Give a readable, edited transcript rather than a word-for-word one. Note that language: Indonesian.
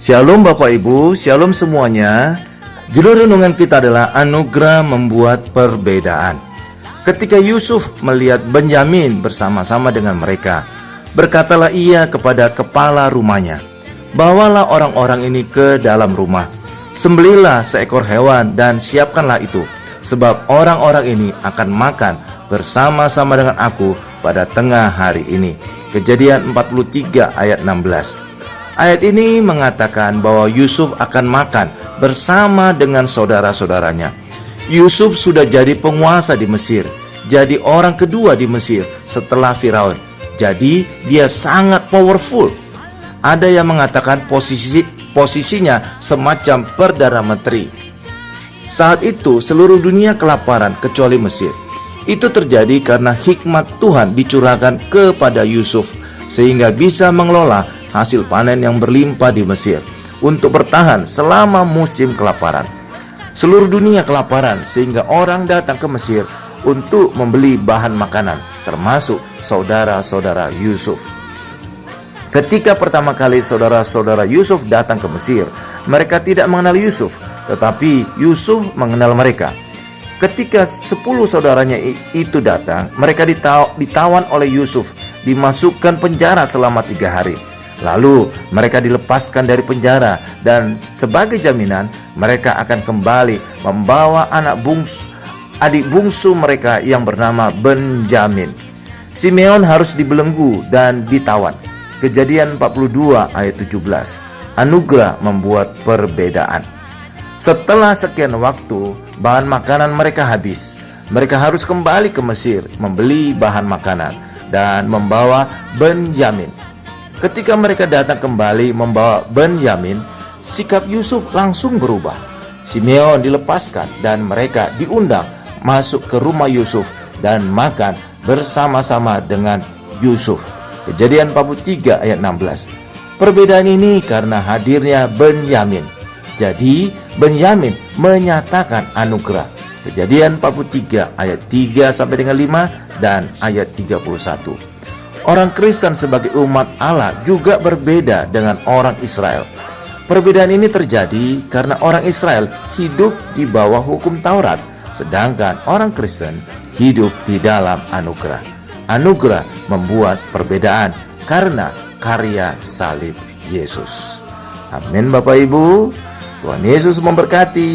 Shalom Bapak Ibu, shalom semuanya. Judul renungan kita adalah Anugerah Membuat Perbedaan. Ketika Yusuf melihat Benyamin bersama-sama dengan mereka, berkatalah ia kepada kepala rumahnya, "Bawalah orang-orang ini ke dalam rumah, sembelihlah seekor hewan dan siapkanlah itu, sebab orang-orang ini akan makan bersama-sama dengan aku pada tengah hari ini." Kejadian 43 ayat 16. Ayat ini mengatakan bahwa Yusuf akan makan bersama dengan saudara-saudaranya. Yusuf sudah jadi penguasa di Mesir, jadi orang kedua di Mesir setelah Firaun. Jadi dia sangat powerful. Ada yang mengatakan posisinya semacam Perdana Menteri. Saat itu seluruh dunia kelaparan kecuali Mesir. Itu terjadi karena hikmat Tuhan dicurahkan kepada Yusuf sehingga bisa mengelola hasil panen yang berlimpah di Mesir untuk bertahan selama musim kelaparan. Seluruh dunia kelaparan sehingga orang datang ke Mesir untuk membeli bahan makanan, termasuk saudara-saudara Yusuf. Ketika pertama kali saudara-saudara Yusuf datang ke Mesir, mereka tidak mengenal Yusuf, tetapi Yusuf mengenal mereka. Ketika 10 saudaranya itu datang, mereka ditawan oleh Yusuf, dimasukkan penjara selama 3 hari. Lalu mereka dilepaskan dari penjara dan sebagai jaminan mereka akan kembali membawa adik bungsu mereka yang bernama Benyamin. Simeon harus dibelenggu dan ditawan. Kejadian 42 ayat 17. Anugerah membuat perbedaan. Setelah sekian waktu, bahan makanan mereka habis. Mereka harus kembali ke Mesir membeli bahan makanan dan membawa Benyamin. Ketika mereka datang kembali membawa Benyamin, sikap Yusuf langsung berubah. Simeon dilepaskan dan mereka diundang masuk ke rumah Yusuf dan makan bersama-sama dengan Yusuf. Kejadian 43 ayat 16. Perbedaan ini karena hadirnya Benyamin. Jadi Benyamin menyatakan anugerah. Kejadian 43 ayat 3 sampai dengan 5 dan ayat 31. Orang Kristen sebagai umat Allah juga berbeda dengan orang Israel. Perbedaan ini terjadi karena orang Israel hidup di bawah hukum Taurat, sedangkan orang Kristen hidup di dalam anugerah. Anugerah membuat perbedaan karena karya salib Yesus. Amin Bapak Ibu. Tuhan Yesus memberkati.